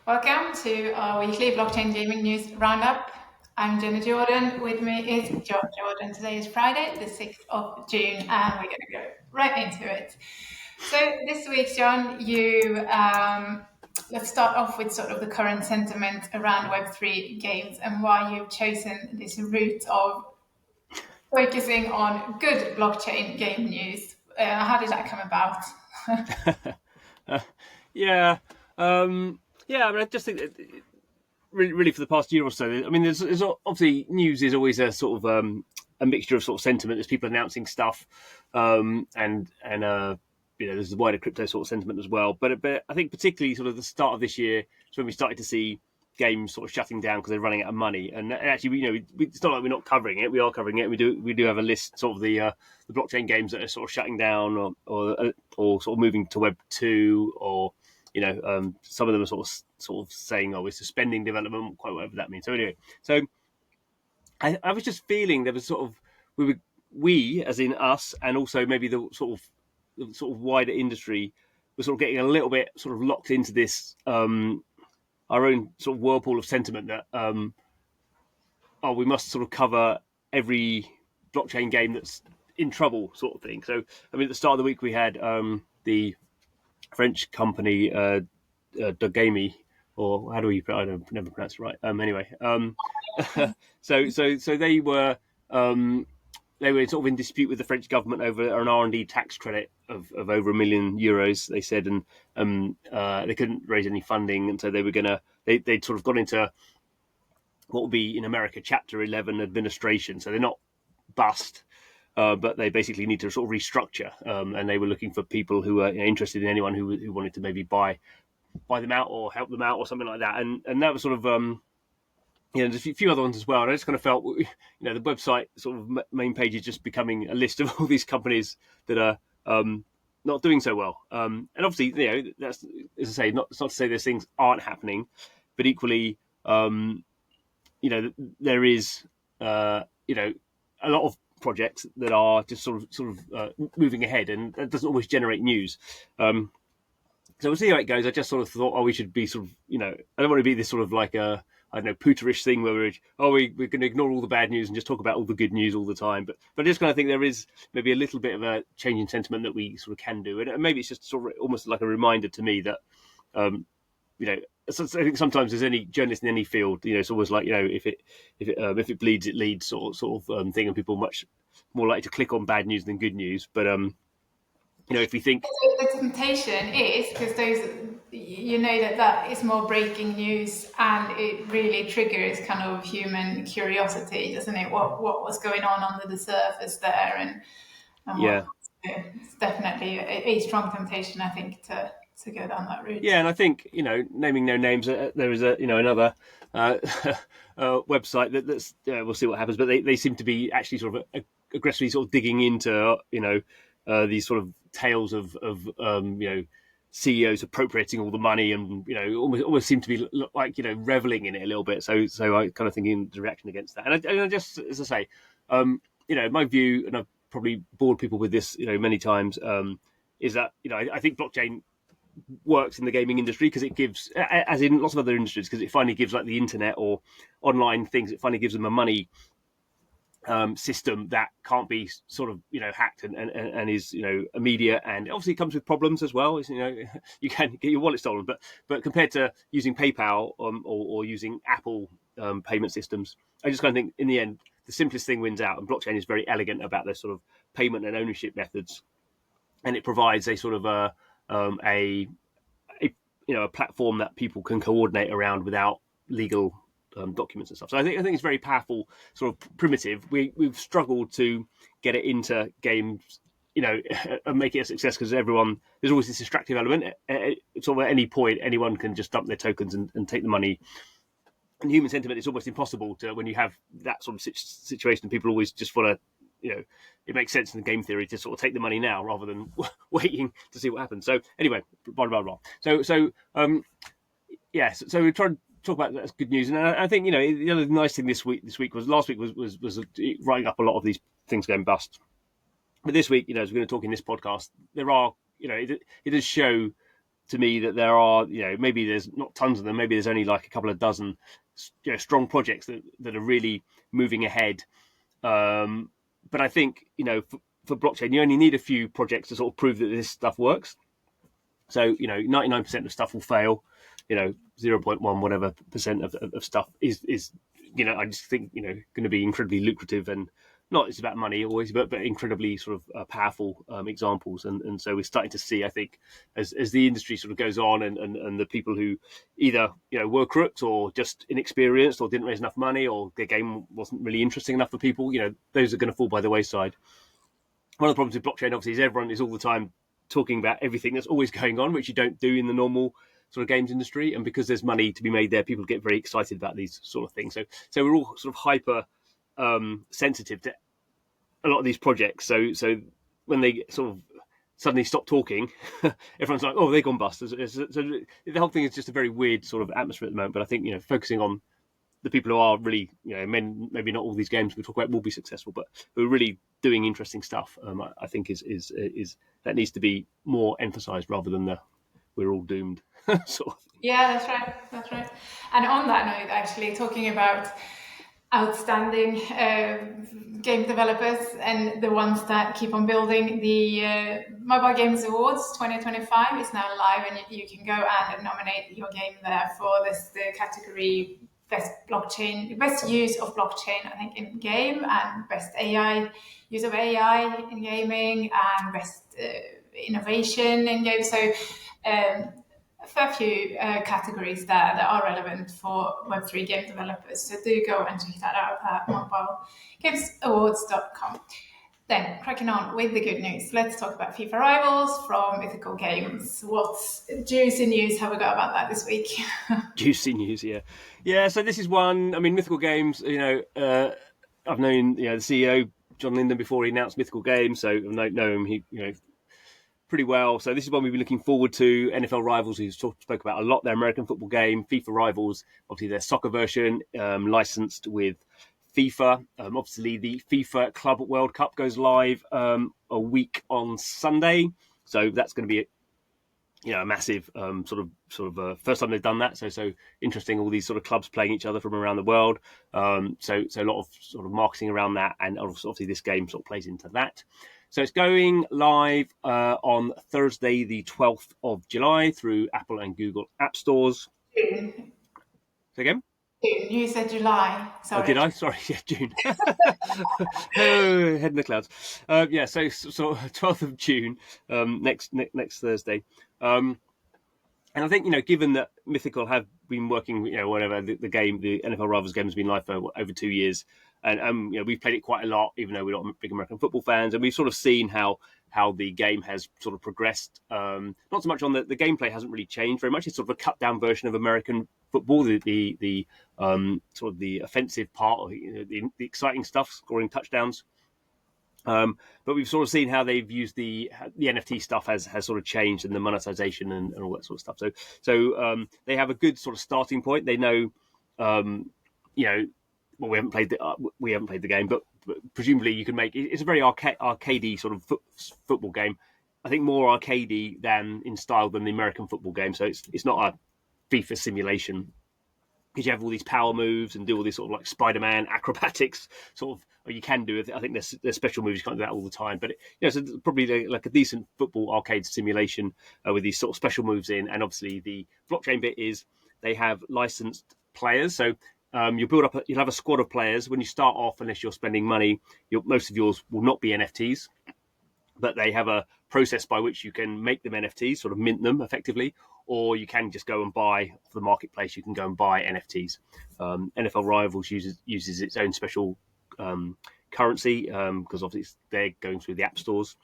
Welcome to our weekly blockchain gaming news roundup. I'm Jenny Jordan. With me is John Jordan. Today is Friday, the 6th of June, and we're going to go right into it. So this week, John, let's start off with sort of the current sentiment around Web3 games and why you've chosen this route of focusing on good blockchain game news. How did that come about? I mean, I just think that really for the past year or so, I mean, there's obviously news is always a sort of a mixture of sort of sentiment. There's people announcing stuff, and there's the wider crypto sort of sentiment as well. But I think particularly sort of the start of this year is when we started to see games sort of shutting down because they're running out of money. And actually, it's not like we're not covering it. We are covering it. We do have a list, sort of the blockchain games that are sort of shutting down or sort of moving to Web 2 or. Some of them are sort of saying, "Oh, we're suspending development," quite whatever that means. So anyway, I was just feeling there was sort of we as in us, and also maybe the sort of wider industry was sort of getting a little bit sort of locked into this our own sort of whirlpool of sentiment that we must sort of cover every blockchain game that's in trouble, sort of thing. So I mean, at the start of the week we had the French company Dogami, or how do we? I don't never pronounce it right. Anyway, so they were sort of in dispute with the French government over an R&D tax credit of over €1 million. They said, and they couldn't raise any funding, and so they were they'd sort of got into what would be in America Chapter 11 administration. So they're not bust. But they basically need to sort of restructure, and they were looking for people who were interested in anyone who wanted to maybe buy them out or help them out or something like that. And that was sort of there's a few other ones as well. And I just kind of felt the website sort of main page is just becoming a list of all these companies that are not doing so well. And obviously that's, as I say, it's not to say those things aren't happening, but equally there is a lot of projects that are just sort of moving ahead, and that doesn't always generate news. So we'll see how it goes. I just sort of thought, we should be sort of, I don't want to be this sort of like a, I don't know, Pooterish thing where we're going to ignore all the bad news and just talk about all the good news all the time. But I just kind of think there is maybe a little bit of a change in sentiment that we sort of can do, and maybe it's just sort of almost like a reminder to me that, I think sometimes as any journalist in any field, it's always like, if it bleeds, it leads sort of thing, and people are much more likely to click on bad news than good news. But if we think the temptation is because those, that is more breaking news, and it really triggers kind of human curiosity, doesn't it? What was going on under the surface there, and it's definitely a strong temptation, I think, to go down that route. Yeah, and I think naming no names, there is another website that's we'll see what happens, but they seem to be actually sort of aggressively sort of digging into these sort of tales of CEOs appropriating all the money, and almost seem to be like reveling in it a little bit. So I kind of thinking the reaction against that, and I just, as I say, my view, and I've probably bored people with this many times, is that I think blockchain works in the gaming industry because it gives, as in lots of other industries, because it finally gives, like the internet or online things, it finally gives them a money system that can't be sort of hacked and is immediate, and obviously it comes with problems as well. You can get your wallet stolen, but compared to using PayPal or using Apple payment systems, I just kind of think in the end the simplest thing wins out, and blockchain is very elegant about their sort of payment and ownership methods, and it provides a sort of a platform that people can coordinate around without legal documents and stuff. So I think it's very powerful, sort of primitive. We've struggled to get it into games, and make it a success because there's always this distractive element. Sort of at any point, anyone can just dump their tokens and take the money. And human sentiment is almost impossible to, when you have that sort of situation. People always just want to, it makes sense in the game theory to sort of take the money now rather than waiting to see what happens. So anyway, blah blah blah. So we tried to talk about that's good news, and I think the other nice thing last week was writing up a lot of these things going bust. But this week, as we're going to talk in this podcast, there are it does show to me that there are, maybe there's not tons of them, maybe there's only like a couple of dozen strong projects that are really moving ahead. But I think, for blockchain, you only need a few projects to sort of prove that this stuff works. So, 99% of stuff will fail, 0.1 whatever percent of stuff is I just think, going to be incredibly lucrative, and not it's about money always, but incredibly sort of powerful examples. And so we're starting to see, I think, as the industry sort of goes on, and the people who either, were crooks or just inexperienced or didn't raise enough money, or their game wasn't really interesting enough for people, those are going to fall by the wayside. One of the problems with blockchain, obviously, is everyone is all the time talking about everything that's always going on, which you don't do in the normal sort of games industry. And because there's money to be made there, people get very excited about these sort of things. So we're all sort of hyper sensitive to a lot of these projects. So when they sort of suddenly stop talking, everyone's like, oh, they've gone bust. So the whole thing is just a very weird sort of atmosphere at the moment. But I think, focusing on the people who are really, maybe not all these games we talk about will be successful, but who are really doing interesting stuff, I think is that needs to be more emphasised rather than we're all doomed sort of thing. Yeah, that's right. And on that note, actually, talking about outstanding game developers and the ones that keep on building, the Mobile Games Awards 2025 is now live, and you can go and nominate your game there for the category best use of blockchain, I think, in game, and best use of AI in gaming, and best innovation in games. So a fair few categories there that are relevant for Web3 game developers. So do go and check that out at mobilegamesawards.com. Then, cracking on with the good news, let's talk about FIFA Rivals from Mythical Games. What juicy news have we got about that this week? Juicy news, yeah. Yeah, so this is one, Mythical Games, I've known the CEO, John Linden, before he announced Mythical Games, so I know him, pretty well. So this is one we've been looking forward to. NFL Rivals, who spoke about a lot, their American football game. FIFA Rivals, obviously their soccer version, licensed with FIFA. Obviously the FIFA Club World Cup goes live a week on Sunday. So that's going to be a massive sort of first time they've done that. So interesting, all these sort of clubs playing each other from around the world. So a lot of sort of marketing around that, and obviously this game sort of plays into that. So it's going live on Thursday, the 12th of July, through Apple and Google App Stores. June. Say again? June. You said July. Sorry. Oh, did I? Sorry, yeah, June. Oh, head in the clouds. So 12th of June, next Thursday. And I think, given that Mythical have been working, whatever, the game, the NFL Rivals game has been live for over 2 years. And we've played it quite a lot, even though we're not big American football fans. And we've sort of seen how the game has sort of progressed. Not so much on the gameplay hasn't really changed very much. It's sort of a cut down version of American football, the sort of the offensive part, or the exciting stuff, scoring touchdowns. But we've sort of seen how they've used the NFT stuff has sort of changed, and the monetization and all that sort of stuff. So they have a good sort of starting point. They know, well, we haven't played the game, but presumably you can make it. It's a very arcadey sort of football game. I think more arcadey than in style than the American football game. So it's not a FIFA simulation, because you have all these power moves and do all these sort of like Spider-Man acrobatics sort of, or you can do it. I think there's special moves, you can't do that all the time, but so probably like a decent football arcade simulation with these sort of special moves in. And obviously the blockchain bit is they have licensed players. So you'll have a squad of players. When you start off, unless you're spending money, most of yours will not be NFTs, but they have a process by which you can make them NFTs, sort of mint them effectively, or you can just go and buy for the marketplace. You can go and buy NFTs. NFL Rivals uses its own special currency because obviously they're going through the app stores.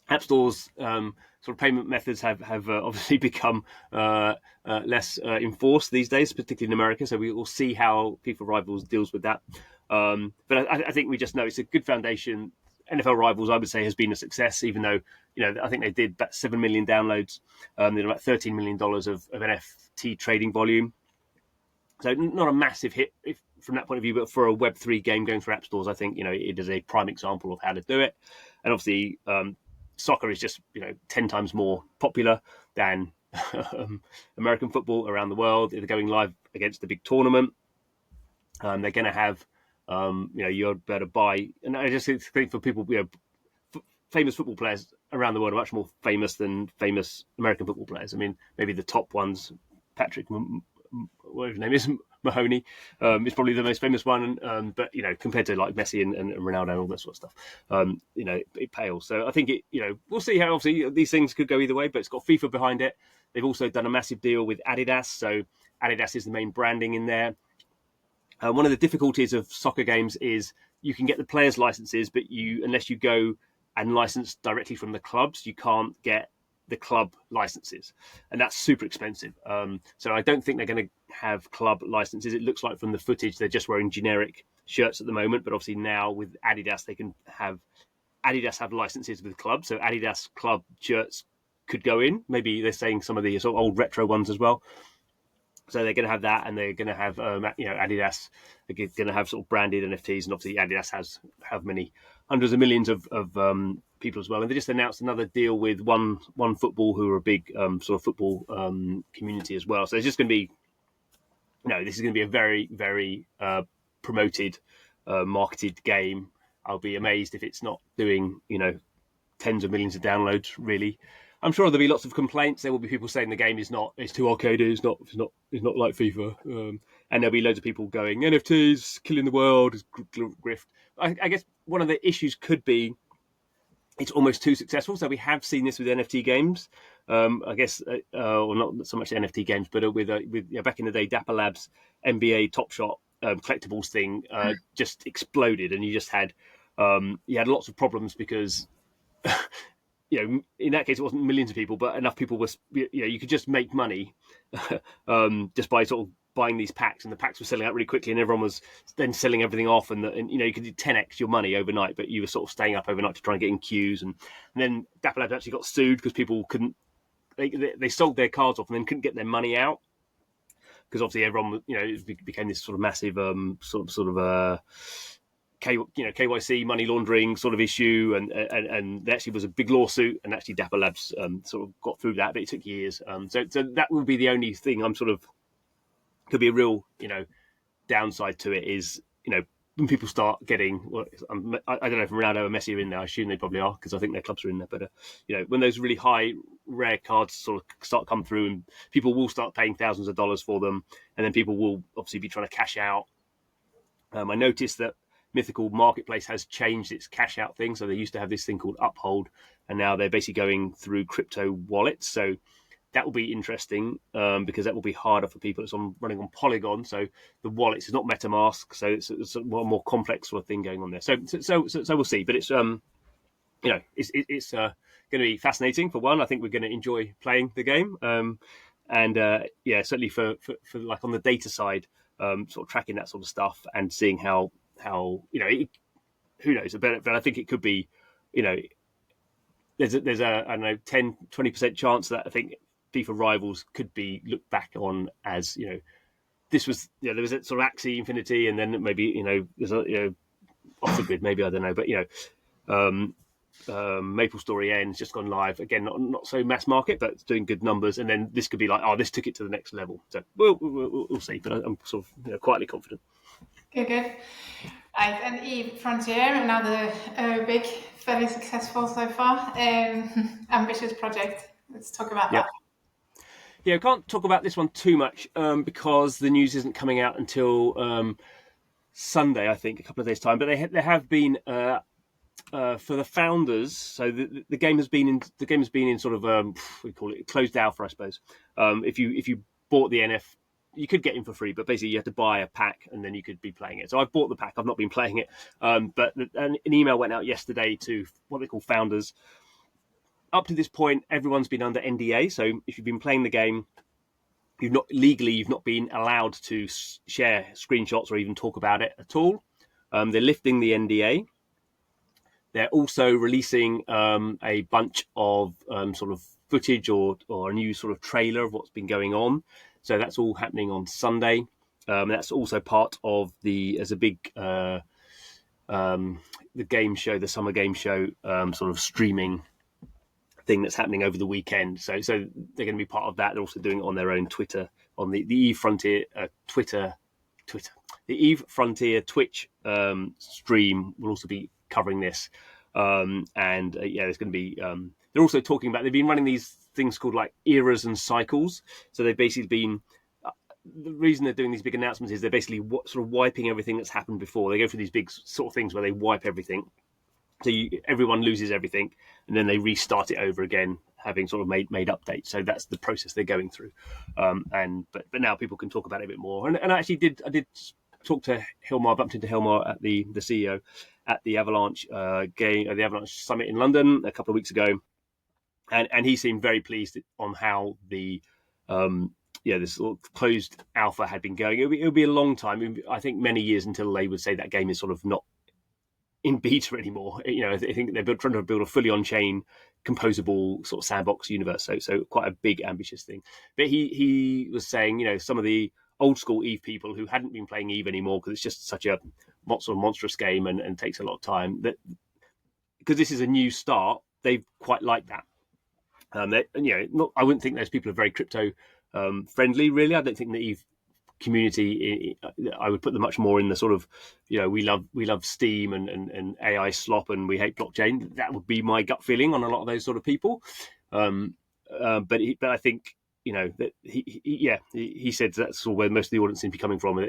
App stores sort of payment methods have obviously become less enforced these days, particularly in America. So we will see how FIFA Rivals deals with that. But I think we just know it's a good foundation. NFL Rivals, I would say, has been a success, even though I think they did about 7 million downloads. They did about $13 million of NFT trading volume. So not a massive hit from that point of view, but for a Web3 game going through app stores, I think it is a prime example of how to do it. And obviously, soccer is just 10 times more popular than American football around the world. They're going live against the big tournament. They're going to have, you're better buy. And I just think for people, famous football players around the world are much more famous than famous American football players. I mean, maybe the top ones, Patrick, whatever his name is, Mahoney, is probably the most famous one. But compared to like Messi and Ronaldo and all that sort of stuff, it pales. So I think we'll see how obviously these things could go either way. But it's got FIFA behind it. They've also done a massive deal with Adidas, so Adidas is the main branding in there. One of the difficulties of soccer games is you can get the players' licenses, but unless you go and license directly from the clubs, you can't get the club licenses, and that's super expensive. So I don't think they're going to have club licenses. It looks like from the footage they're just wearing generic shirts at the moment, but obviously now with Adidas they can have Adidas have licenses with clubs, so Adidas club shirts could go in. Maybe they're saying some of the sort of old retro ones as well. So they're going to have that, and they're going to have Adidas. They're going to have sort of branded NFTs, and obviously Adidas have many hundreds of millions of people as well. And they just announced another deal with One Football, who are a big sort of football community as well. So it's just going to be, this is going to be a very, very promoted, marketed game. I'll be amazed if it's not doing, tens of millions of downloads, really. I'm sure there'll be lots of complaints. There will be people saying the game it's too arcadey, it's not like FIFA, and there'll be loads of people going NFTs killing the world, it's grift. I guess one of the issues could be it's almost too successful. So we have seen this with NFT games, I guess, or not so much NFT games, but with back in the day, Dapper Labs NBA Top Shot collectibles thing just exploded, and you just had lots of problems because. In that case, it wasn't millions of people, but enough people was, you could just make money just by sort of buying these packs, and the packs were selling out really quickly, and everyone was then selling everything off, and you could do 10x your money overnight, but you were sort of staying up overnight to try and get in queues, and then Dapper Labs actually got sued because people couldn't, they sold their cards off and then couldn't get their money out because obviously everyone, it became this sort of massive KYC money laundering sort of issue, and there actually was a big lawsuit, and actually Dapper Labs sort of got through that, but it took years. So that would be the only thing I'm sort of could be a real downside to it is when people start getting I don't know if Ronaldo or Messi are in there. I assume they probably are because I think their clubs are in there. But when those really high rare cards sort of start come through, and people will start paying thousands of dollars for them, and then people will obviously be trying to cash out. I noticed that Mythical Marketplace has changed its cash out thing. So they used to have this thing called Uphold, and now they're basically going through crypto wallets. So that will be interesting because that will be harder for people. It's running on Polygon, so the wallets is not MetaMask, so it's a more complex sort of thing going on there. So we'll see. But it's it's going to be fascinating. For one, I think we're going to enjoy playing the game, and certainly for like on the data side, sort of tracking that sort of stuff and seeing how who knows, but I think it could be, there's a I don't know 10-20% chance that I think FIFA Rivals could be looked back on as this was there was a sort of Axie Infinity, and then maybe there's a off the grid, maybe, I don't know, but MapleStory N has just gone live again, not so mass market, but it's doing good numbers, and then this could be like, this took it to the next level. So we'll see, but I'm sort of quietly confident. Good. Right, and Eve Frontier, another big, very successful so far, ambitious project. Let's talk about that. Yeah, I can't talk about this one too much because the news isn't coming out until Sunday, I think, a couple of days' time. But there have been for the founders. So the game has been in sort of we call it closed alpha, I suppose. If you bought the NF. You could get in for free, but basically you have to buy a pack and then you could be playing it. So I've bought the pack. I've not been playing it. But an email went out yesterday to what they call founders. Up to this point, everyone's been under NDA. So if you've been playing the game, you've not been allowed to share screenshots or even talk about it at all. They're lifting the NDA. They're also releasing a bunch of sort of footage or a new sort of trailer of what's been going on. So that's all happening on Sunday. That's also part of as a big the game show, the summer game show, sort of streaming thing that's happening over the weekend. So they're going to be part of that. They're also doing it on their own Twitter, on the Eve Frontier Twitter. The Eve Frontier Twitch stream will also be covering this. There's going to be. They're also talking about. They've been running these things called like eras and cycles. So they've basically been. The reason they're doing these big announcements is they're basically sort of wiping everything that's happened before. They go through these big sort of things where they wipe everything. So everyone loses everything, and then they restart it over again, having sort of made updates. So that's the process they're going through. But now people can talk about it a bit more. And I actually did talk to Hilmar. I bumped into Hilmar at the CEO at the Avalanche the Avalanche Summit in London a couple of weeks ago, and he seemed very pleased on how the this sort of closed alpha had been going. It'll be a long time. I think many years until they would say that game is sort of not in beta anymore. I think they're trying to build a fully on-chain, composable sort of sandbox universe. So quite a big, ambitious thing. But he was saying, some of the old school Eve people who hadn't been playing Eve anymore because it's just such a sort of monstrous game and takes a lot of time, that because this is a new start, they quite like that. I wouldn't think those people are very crypto friendly, really. I don't think the Eve community, I would put them much more in the sort of, we love Steam and AI slop and we hate blockchain. That would be my gut feeling on a lot of those sort of people. But I think, that he said that's sort of where most of the audience seems to be coming from.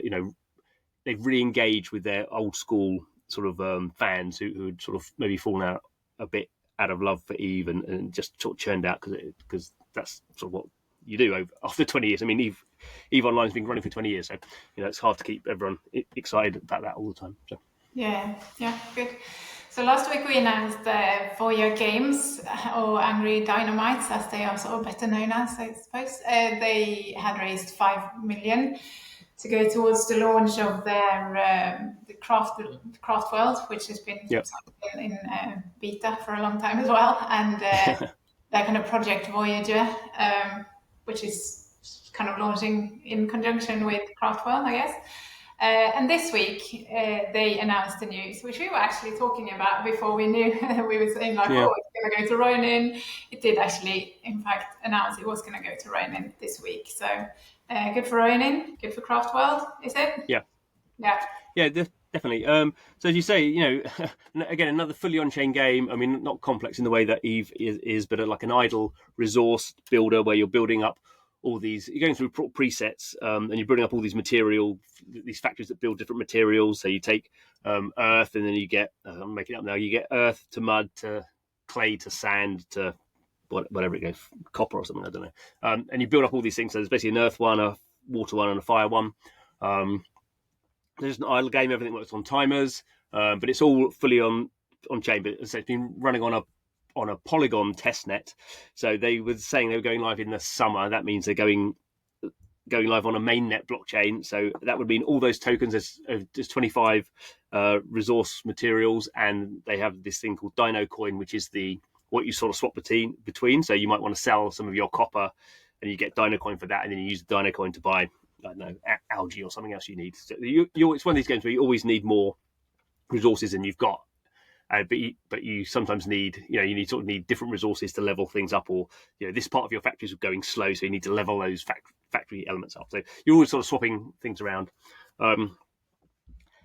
They've re-engaged with their old school sort of fans who had sort of maybe fallen out a bit out of love for Eve and just sort of churned out because that's sort of what you do after 20 years. I mean, Eve Online has been running for 20 years, so it's hard to keep everyone excited about that all the time. So. Yeah, good. So last week we announced Voya Games, or Angry Dynamites, as they are sort of better known as, I suppose. They had raised 5 million to go towards the launch of their the Craft World, which has been in beta for a long time as well, and their kind of Project Voyager, which is kind of launching in conjunction with Craft World, I guess. And this week they announced the news, which we were actually talking about before we knew. We were saying it's going to go to Ronin. It did actually, in fact, announce it was going to go to Ronin this week. So good for Ronin, good for Craft World, is it? Yeah, definitely. So as you say, again, another fully on-chain game. I mean, not complex in the way that Eve is, but like an idle resource builder where you're building up all these, you're going through presets and you're building up all these these factories that build different materials. So you take earth and then you get, I'm making it up now, you get earth to mud to clay to sand to whatever it goes, copper or something, I don't know. And you build up all these things. So there's basically an earth one, a water one and a fire one. There's an idle game, everything works on timers, but it's all fully on chain. But as I say, it's been running on a Polygon testnet. So they were saying they were going live in the summer. That means they're going live on a mainnet blockchain. So that would mean all those tokens, there's 25 resource materials, and they have this thing called Dino Coin, which is what you sort of swap between. So you might want to sell some of your copper and you get Dino Coin for that, and then you use the Dino Coin to buy, I don't know, algae or something else you need. So it's one of these games where you always need more resources than you've got. But you sometimes need, you need different resources to level things up, or this part of your factory is going slow, so you need to level those factory elements up. So you're always sort of swapping things around.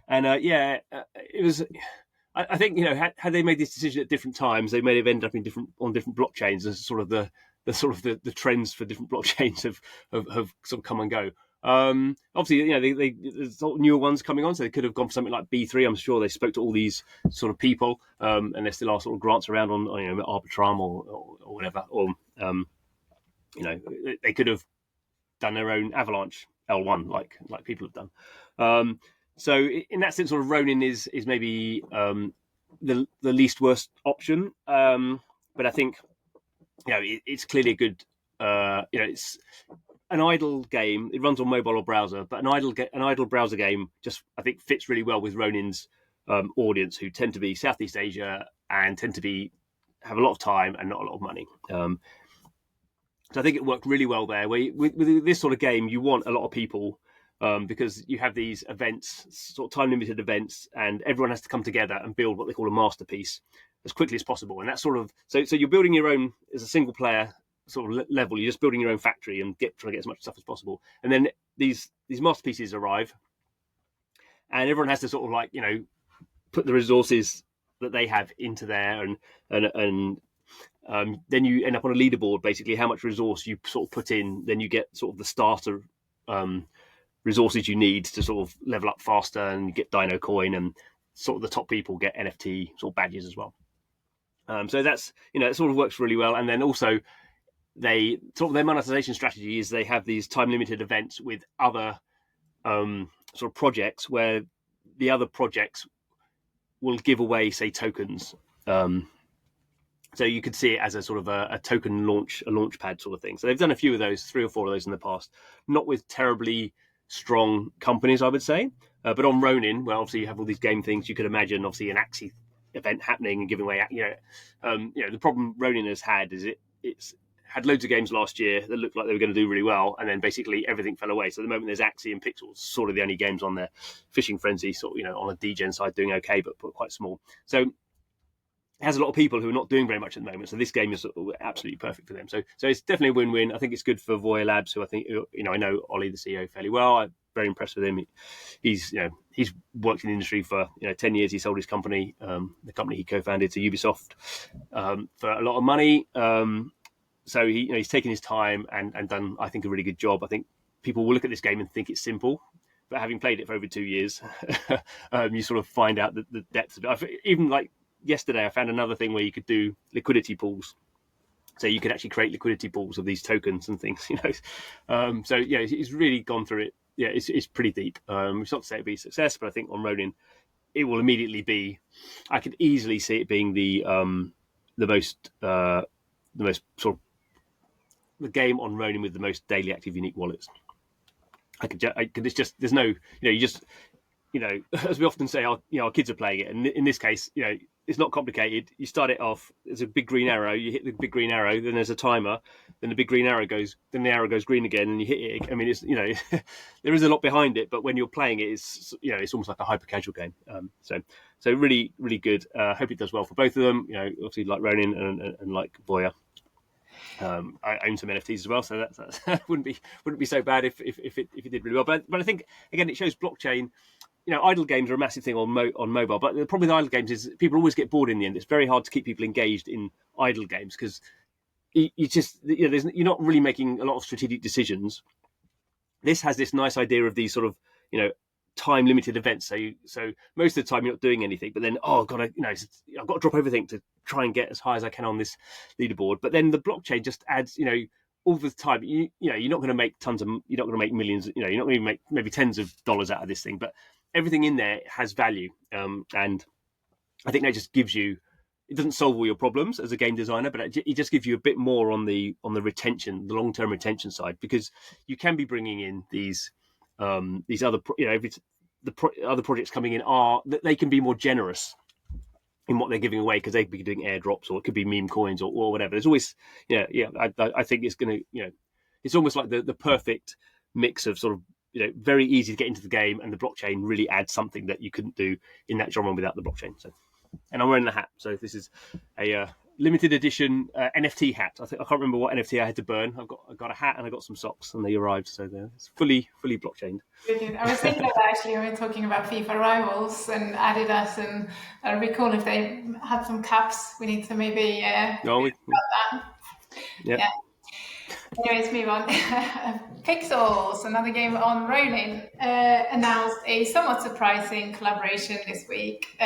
It was. I think had they made this decision at different times, they may have ended up on different blockchains, as sort of the trends for different blockchains have sort of come and go. Obviously, there's newer ones coming on, so they could have gone for something like B3. I'm sure they spoke to all these sort of people, and there still are sort of grants around on Arbitrum or whatever. Or they could have done their own Avalanche L1 like people have done. So in that sense, sort of Ronin is maybe the least worst option. But I think it's clearly a good. It's an idle game. It runs on mobile or browser, but an idle browser game just, I think, fits really well with Ronin's audience, who tend to be Southeast Asia and tend to have a lot of time and not a lot of money. So I think it worked really well there. With this sort of game, you want a lot of people because you have these events, sort of time limited events, and everyone has to come together and build what they call a masterpiece. as quickly as possible. And that's sort of so you're building your own as a single player sort of level. You're just building your own factory and trying to get as much stuff as possible. And then these masterpieces arrive, and everyone has to sort of like put the resources that they have into there, and then you end up on a leaderboard. Basically, how much resource you sort of put in, then you get sort of the starter resources you need to sort of level up faster, and you get Dino Coin, and sort of the top people get NFT sort of badges as well. So that's it sort of works really well. And then also they sort of their monetization strategy is they have these time limited events with other sort of projects where the other projects will give away, say, tokens. So you could see it as a sort of a token launch pad sort of thing. So they've done a few of those, 3 or 4 of those in the past, not with terribly strong companies, I would say. But on Ronin, well, obviously you have all these game things. You could imagine, obviously, an Axie event happening and giving away, the problem Ronin has had is it's had loads of games last year that looked like they were going to do really well, and then basically everything fell away. So at the moment, there's Axie and Pixels, sort of the only games on there. Fishing Frenzy, sort of, on a DGen side, doing okay, but quite small. So it has a lot of people who are not doing very much at the moment. So this game is absolutely perfect for them. So it's definitely a win-win. I think it's good for Voya Labs, who I think, I know Ollie, the CEO, fairly well. I'm very impressed with him. He's worked in the industry for 10 years. He sold his company, the company he co-founded, to Ubisoft for a lot of money. So he's taken his time and done, I think, a really good job. I think people will look at this game and think it's simple, but having played it for over 2 years, you sort of find out the depth of it. Even like yesterday, I found another thing where you could do liquidity pools. So you could actually create liquidity pools of these tokens and things, So yeah, he's really gone through it. Yeah, it's pretty deep. It's not to say it'd be a success, but I think on Ronin, it will immediately be. I could easily see it being the most sort of the game on Ronin with the most daily active unique wallets. I could. It's just there's no. You just. As we often say, our kids are playing it, and in this case, it's not complicated. You start it off. There's a big green arrow. You hit the big green arrow. Then there's a timer. Then the big green arrow goes. Then the arrow goes green again, and you hit it. I mean, it's there is a lot behind it, but when you're playing it, it's it's almost like a hyper casual game. So really really good. Hope it does well for both of them. Obviously like Ronin and like Voya. I own some NFTs as well, so that wouldn't be so bad if it did really well. But I think again it shows blockchain. Idle games are a massive thing on mobile, but the problem with idle games is people always get bored in the end. It's very hard to keep people engaged in idle games because you're not really making a lot of strategic decisions. This has this nice idea of these sort of time limited events. So most of the time you're not doing anything, but then I've got to drop everything to try and get as high as I can on this leaderboard. But then the blockchain just adds all the time. You're not going to make you're not going to make millions. You're not going to make maybe tens of dollars out of this thing, but everything in there has value, and I think that just gives you. It doesn't solve all your problems as a game designer, but it just gives you a bit more on the retention, the long term retention side, because you can be bringing in these other other projects coming in are that they can be more generous in what they're giving away because they could be doing airdrops or it could be meme coins or whatever. There's always I think it's going to it's almost like the perfect mix of sort of very easy to get into the game, and the blockchain really adds something that you couldn't do in that genre without the blockchain. So, and I'm wearing the hat. So this is a limited edition NFT hat. I can't remember what NFT I had to burn. I got a hat and I got some socks, and they arrived. So it's fully blockchained. Brilliant. I was thinking of that actually when we were talking about FIFA Rivals and Adidas, and it'd be cool if they had some caps. We need to maybe about that. Yeah. Anyways, move on. Pixels, another game on Ronin, announced a somewhat surprising collaboration this week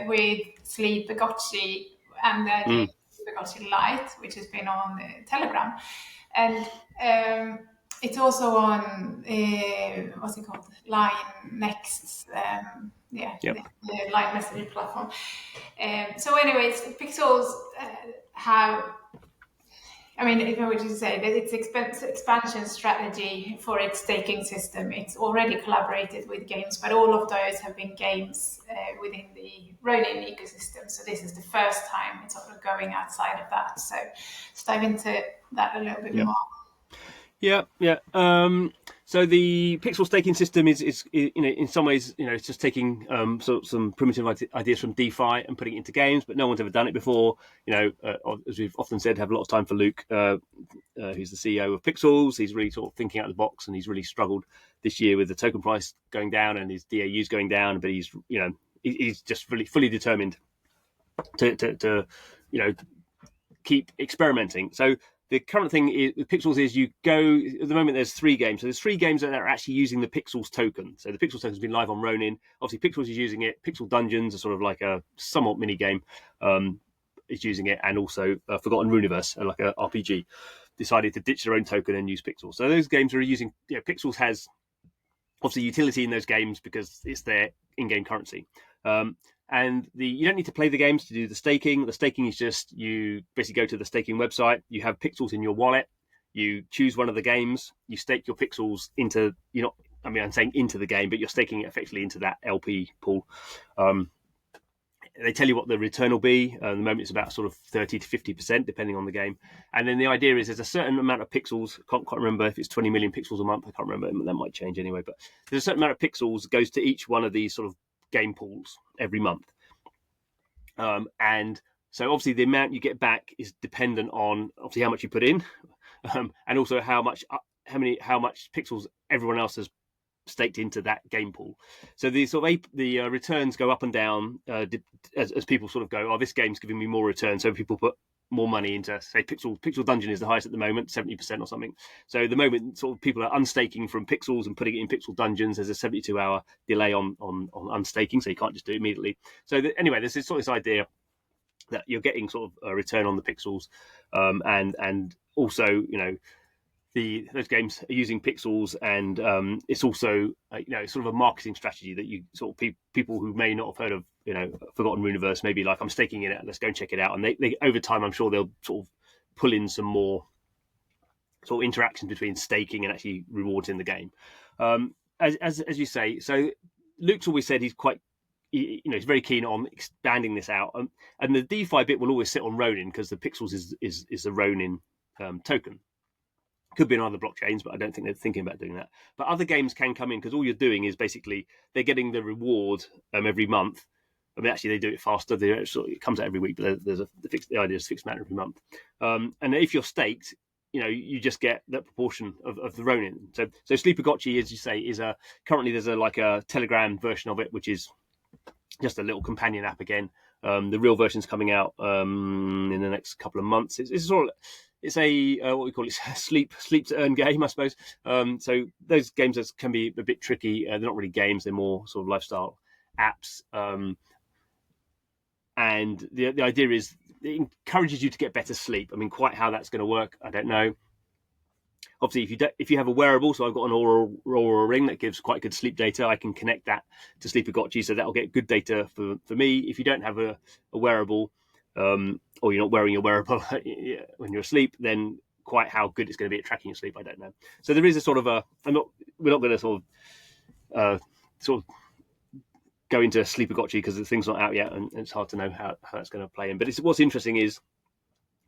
with Sleepagotchi and their game Sleepagotchi Lite, which has been on Telegram. And it's also on, what's it called? Line Next. The Line messaging platform. So anyways, Pixels have... I mean, if I were to say that its expansion strategy for its staking system, it's already collaborated with games, but all of those have been games within the Ronin ecosystem. So this is the first time it's sort of going outside of that. So let's dive into that a little bit more. Yeah. So the pixel staking system is in some ways it's just taking some primitive ideas from DeFi and putting it into games, but no one's ever done it before. As we've often said, have a lot of time for Luke, who's the CEO of Pixels. He's really sort of thinking out of the box, and he's really struggled this year with the token price going down and his DAUs going down. But he's just really fully determined to keep experimenting. So the current thing with Pixels is you go, at the moment there's 3 games. So there's 3 games that are actually using the Pixels token. So the Pixels token has been live on Ronin. Obviously Pixels is using it. Pixel Dungeons are sort of like a somewhat mini game, is using it. And also Forgotten Runiverse, like a RPG, decided to ditch their own token and use Pixels. So those games are using, Pixels has obviously utility in those games because it's their in-game currency. And you don't need to play the games to do the staking. The staking is just you basically go to the staking website. You have pixels in your wallet. You choose one of the games. You stake your pixels into I'm saying into the game, but you're staking it effectively into that LP pool. They tell you what the return will be. At the moment, it's about sort of 30 to 50%, depending on the game. And then the idea is there's a certain amount of pixels. I can't quite remember if it's 20 million pixels a month. I can't remember. That might change anyway. But there's a certain amount of pixels that goes to each one of these sort of game pools every month. And so obviously the amount you get back is dependent on obviously how much you put in, and also how much pixels everyone else has staked into that game pool. So the sort of the returns go up and down as people sort of go, oh, this game's giving me more return. So people put more money into, say, Pixel Dungeon is the highest at the moment, 70% or something. So at the moment, sort of people are unstaking from Pixels and putting it in Pixel Dungeons. There's a 72-hour delay on unstaking, so you can't just do it immediately. So anyway, there's this idea that you're getting sort of a return on the Pixels, and also those games are using pixels, and it's also sort of a marketing strategy that you sort of people who may not have heard of Forgotten Runiverse, maybe like, I'm staking in it, let's go and check it out, and they over time I'm sure they'll sort of pull in some more sort of interactions between staking and actually rewards in the game, as you say. So Luke's always said he's very keen on expanding this out, and the DeFi bit will always sit on Ronin because the pixels is the Ronin token. Could be on other blockchains, but I don't think they're thinking about doing that. But other games can come in because all you're doing is basically they're getting the reward every month. I mean, actually, they do it faster. It comes out every week, but the idea is fixed amount every month. And if you're staked, you just get that proportion of the Ronin. So Sleepagotchi, as you say, is currently there's a Telegram version of it, which is just a little companion app again. The real version's coming out in the next couple of months. It's a what we call it, sleep to earn game, I suppose. So those games can be a bit tricky. They're not really games; they're more sort of lifestyle apps. And the idea is it encourages you to get better sleep. I mean, quite how that's going to work, I don't know. Obviously, if you have a wearable, so I've got an Aura ring that gives quite good sleep data, I can connect that to Sleepagotchi, so that'll get good data for me. If you don't have a wearable, or you're not wearing a wearable when you're asleep, then quite how good it's going to be at tracking your sleep, I don't know. So there is a sort of we're not going to sort of go into Sleepagotchi because the thing's not out yet, and it's hard to know how that's going to play in. But what's interesting is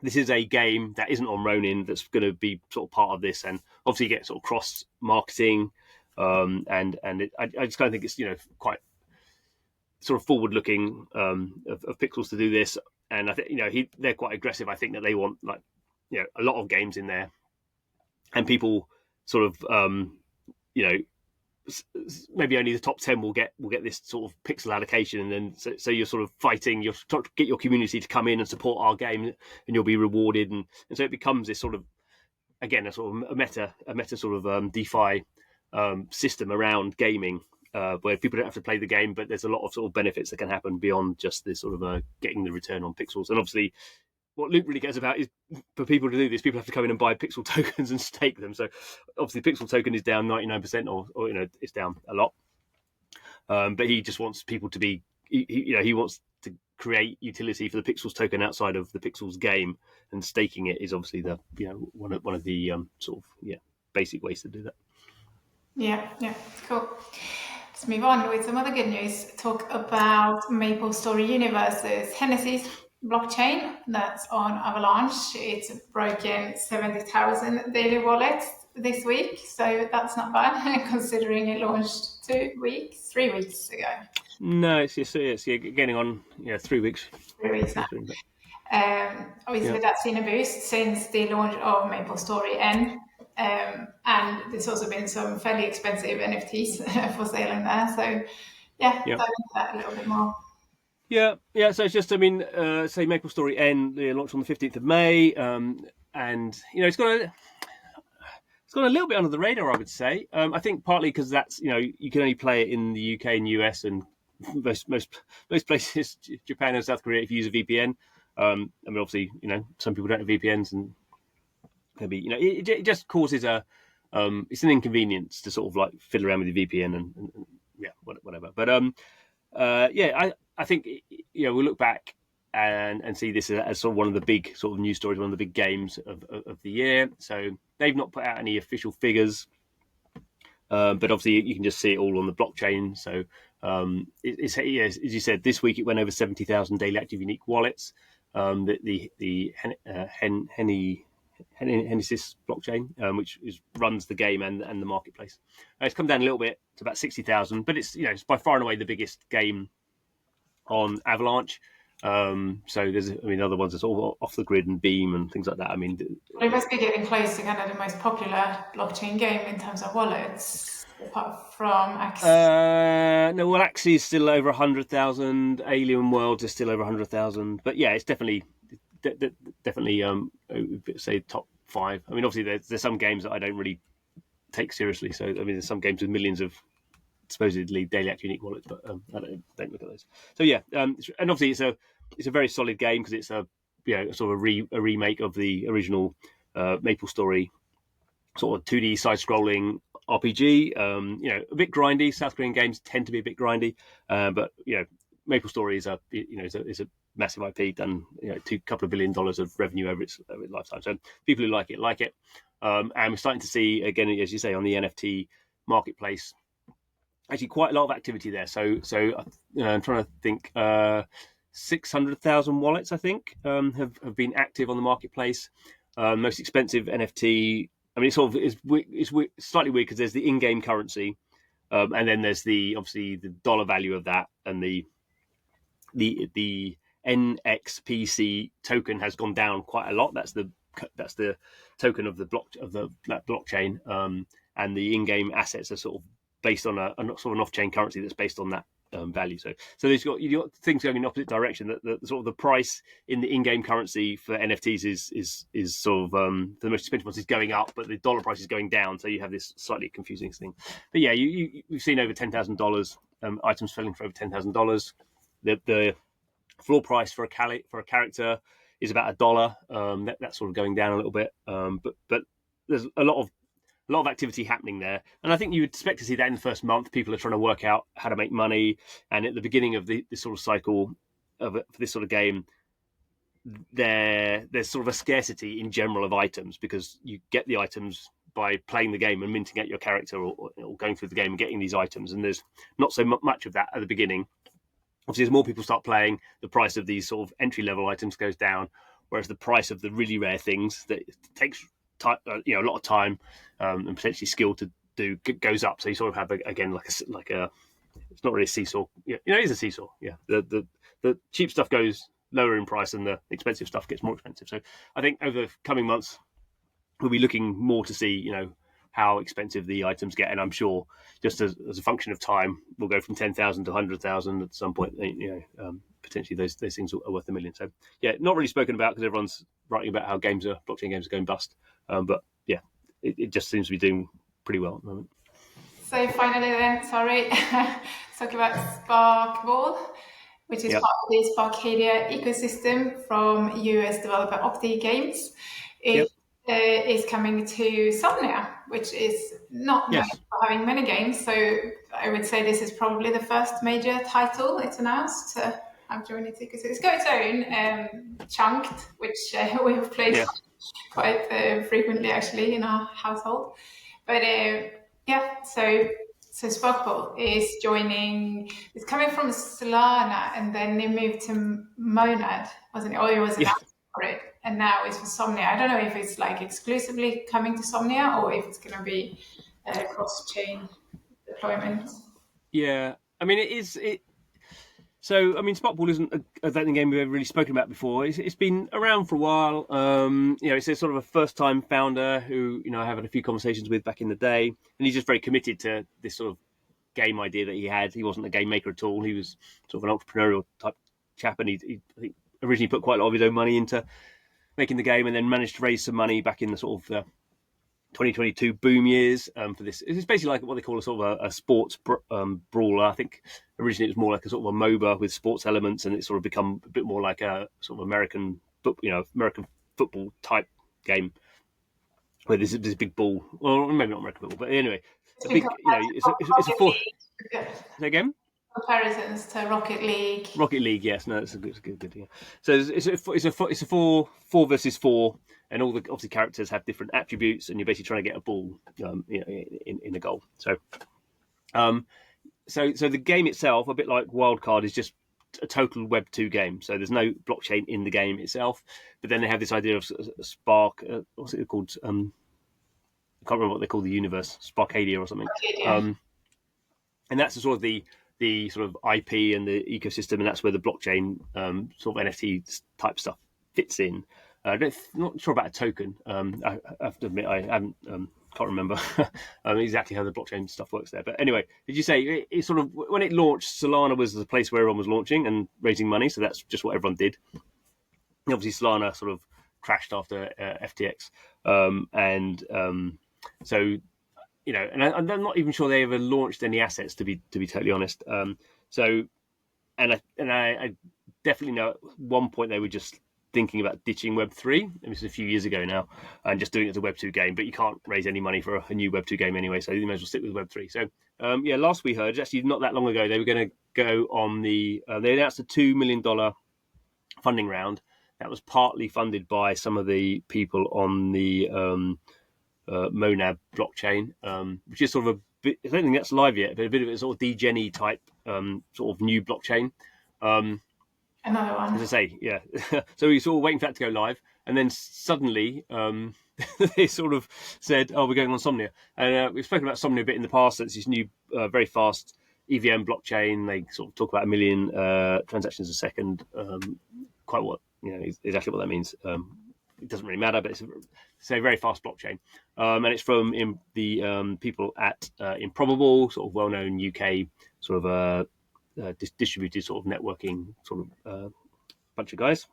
this is a game that isn't on Ronin that's going to be sort of part of this, and obviously you get sort of cross marketing, and I just kind of think it's quite sort of forward looking of Pixels to do this, and I think they're quite aggressive. I think that they want a lot of games in there, and people sort of maybe only the top 10 will get this sort of pixel allocation, and then so you're sort of fighting, you're trying to get your community to come in and support our game, and you'll be rewarded, and so it becomes this sort of, again, a sort of a meta sort of DeFi system around gaming, where people don't have to play the game, but there's a lot of sort of benefits that can happen beyond just this sort of getting the return on pixels. And obviously what Luke really cares about is for people to do this, people have to come in and buy pixel tokens and stake them. So obviously pixel token is down 99%, or it's down a lot. But he just wants people to be, he wants to create utility for the pixels token outside of the pixels game, and staking it is obviously the one of the sort of basic ways to do that. Yeah, cool. Let's move on with some other good news. Talk about MapleStory Universe's Hennessy's blockchain that's on Avalanche. It's broken 70,000 daily wallets this week, so that's not bad considering it launched 3 weeks ago. No, it's getting on 3 weeks. 3 weeks now. Obviously, that's seen a boost since the launch of MapleStory N, and there's also been some fairly expensive NFTs for sale in there. So, dive into that a little bit more. Yeah. So it's just, say MapleStory N launched on the 15th of May, and it's got a little bit under the radar, I would say. I think partly because that's you can only play it in the UK and US and most places, Japan and South Korea, if you use a VPN. Obviously, some people don't have VPNs, and maybe it just causes it's an inconvenience to sort of like fiddle around with the VPN and whatever. But I think we'll look back and see this as sort of one of the big sort of news stories, one of the big games of the year. So they've not put out any official figures, but obviously you can just see it all on the blockchain. So as you said, this week it went over 70,000 daily active unique wallets. The Genesis blockchain, which runs the game and the marketplace. It's come down a little bit to about 60,000, but it's by far and away the biggest game on Avalanche. So there's other ones that's all off the grid and Beam and things like that. It must be getting close to kind of the most popular blockchain game in terms of wallets, apart from Axie. No, well, Axie is still over 100,000. Alien Worlds is still over 100,000. But yeah, it's definitely say top 5. Obviously there's some games that I don't really take seriously. So there's some games with millions of supposedly daily active unique wallets, but I don't look at those. So yeah, and obviously it's a very solid game because it's a sort of a remake of the original MapleStory sort of 2D side-scrolling RPG. A bit grindy. South Korean games tend to be a bit grindy, but MapleStory is a massive IP, done couple of $2 billion of revenue over its lifetime. So people who like it, and we're starting to see again, as you say, on the NFT marketplace, actually quite a lot of activity there. So I'm trying to think. 600,000 wallets, I think, have been active on the marketplace. Most expensive NFT. It's slightly weird because there's the in-game currency, and then there's obviously the dollar value of that, and the NXPC token has gone down quite a lot. That's the token of that blockchain, and the in-game assets are sort of based on a sort of an off-chain currency that's based on that value. So you've got things going in the opposite direction. That the sort of the price in the in-game currency for NFTs is sort of the most expensive ones is going up, but the dollar price is going down. So you have this slightly confusing thing. But yeah, we've seen over $10,000 items selling for over $10,000. The floor price for a character is about $1. That's sort of going down a little bit, but there's a lot of activity happening there, and I think you would expect to see that in the first month. People are trying to work out how to make money, and at the beginning of this sort of cycle for this sort of game, there's sort of a scarcity in general of items, because you get the items by playing the game and minting out your character, or going through the game and getting these items, and there's not so much of that at the beginning. Obviously, as more people start playing, the price of these sort of entry-level items goes down, whereas the price of the really rare things that takes time, a lot of time and potentially skill to do goes up. So you sort of have again like a it's not really a seesaw. It is a seesaw. Yeah, the cheap stuff goes lower in price, and the expensive stuff gets more expensive. So I think over the coming months we'll be looking more to see how expensive the items get, and I'm sure just as a function of time, we'll go from 10,000 to 100,000 at some point. Potentially those things are worth $1 million. So yeah, not really spoken about because everyone's writing about how blockchain games are going bust. But yeah, it just seems to be doing pretty well at the moment. So finally then, let's talk about Sparkball, which is part of the Sparkadia ecosystem from US developer Opti Games. It is coming to Somnia, which is not known for having many games. So I would say this is probably the first major title it's announced to have joined its ecosystem. It's got its own Chunked, which we have played quite frequently actually in our household. But so Sparkball is joining. It's coming from Solana, and then they moved to Monad, wasn't it? Or it was announced for it. and now it's for Somnia. I don't know if it's like exclusively coming to Somnia or if it's going to be cross-chain deployment. Yeah, I mean, it is. So, I mean, Sparkball isn't I don't think game we've ever really spoken about before. It's been around for a while. It's a sort of a first-time founder who, I have had a few conversations with back in the day, and he's just very committed to this sort of game idea that he had. He wasn't a game maker at all. He was sort of an entrepreneurial type chap, and he I think originally put quite a lot of his own money into making the game, and then managed to raise some money back in the sort of 2022 boom years for this. It's basically like what they call a sort of a sports brawler. I think originally it was more like a sort of a MOBA with sports elements, and it's sort of become a bit more like a sort of American football type game where there's this big ball. Well, maybe not American football, but anyway, a big. It's a four. Say again. Comparisons to Rocket League. Rocket League, yes, no, it's a good. Yeah. So it's a four versus four, and all the obviously characters have different attributes, and you're basically trying to get a ball, in a goal. So, so the game itself, a bit like Wildcard, is just a total Web 2 game. So there's no blockchain in the game itself, but then they have this idea of Spark. What's it called? I can't remember what they call the universe, Sparkadia or something. Arcadia. And that's sort of the sort of IP and the ecosystem, and that's where the blockchain sort of NFT type stuff fits in. I'm not sure about a token. I have to admit I haven't can't remember exactly how the blockchain stuff works there. But anyway, did you say it sort of when it launched, Solana was the place where everyone was launching and raising money, so that's just what everyone did. And obviously, Solana sort of crashed after FTX, so. And I'm not even sure they ever launched any assets, to be totally honest. I definitely know at one point they were just thinking about ditching Web3. And this is a few years ago now, and just doing it as a Web2 game. But you can't raise any money for a new Web2 game anyway, so you may as well stick with Web3. So last we heard, actually not that long ago, they were going to go on the. They announced a $2 million funding round that was partly funded by some of the people on the. Monad blockchain, which is sort of a bit, I don't think that's live yet, but a bit of a sort of degen type sort of new blockchain. Another one. As I say, yeah. So we sort of waiting for that to go live, and then suddenly they sort of said, "Oh, we're going on Somnia." And we've spoken about Somnia a bit in the past. It's this new, very fast EVM blockchain. They sort of talk about 1 million transactions a second. Quite what exactly what that means. It doesn't really matter, but it's a very fast blockchain, and it's from the people at Improbable, sort of well-known UK sort of distributed sort of networking sort of bunch of guys,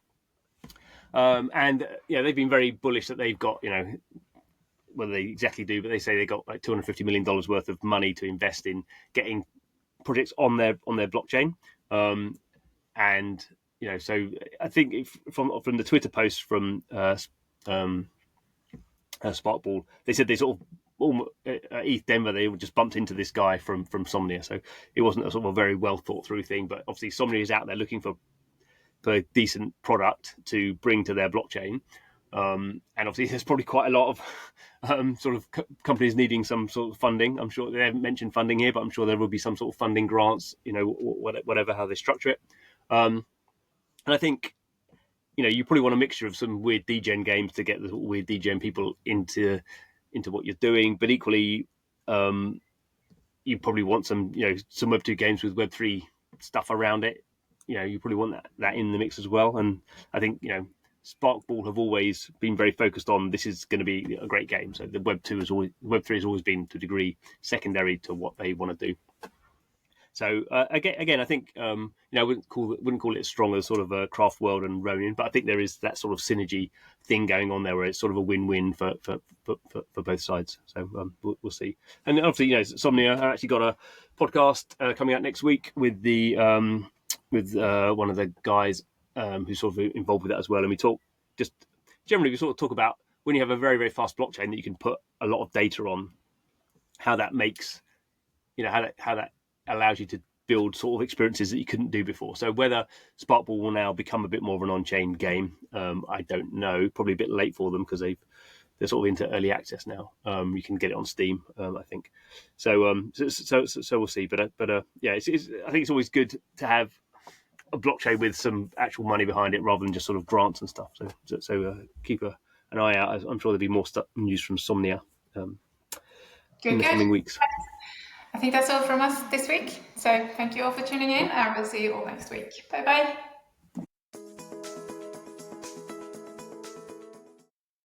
and they've been very bullish that they've got whether they exactly do, but they say they got like $250 million worth of money to invest in getting projects on their blockchain, and. So I think from the Twitter post from Sparkball, they said they sort of ETH Denver, they just bumped into this guy from Somnia, so it wasn't a sort of a very well thought through thing. But obviously, Somnia is out there looking for a decent product to bring to their blockchain, and obviously there's probably quite a lot of sort of companies needing some sort of funding. I'm sure they haven't mentioned funding here, but I'm sure there will be some sort of funding grants, whatever how they structure it. And I think, you probably want a mixture of some weird degen games to get the weird degen people into what you're doing. But equally, you probably want some Web2 games with Web3 stuff around it. You probably want that in the mix as well. And I think, Sparkball have always been very focused on this is going to be a great game. So the Web3 has always been to a degree secondary to what they want to do. So again, I think I wouldn't call it as strong as sort of a Craft World and Ronin, but I think there is that sort of synergy thing going on there where it's sort of a win-win for both sides. So we'll see. And obviously, Somnia actually got a podcast coming out next week with the with one of the guys who's sort of involved with that as well, and we talk about when you have a very very fast blockchain that you can put a lot of data on, how that makes how that allows you to build sort of experiences that you couldn't do before. So whether Sparkball will now become a bit more of an on-chain game, I don't know. Probably a bit late for them because they're sort of into early access now. You can get it on Steam, I think. So we'll see. But I think it's always good to have a blockchain with some actual money behind it rather than just sort of grants and stuff. So keep an eye out. I'm sure there'll be more news from Somnia in the coming weeks. I think that's all from us this week. So thank you all for tuning in, and we'll see you all next week. Bye bye.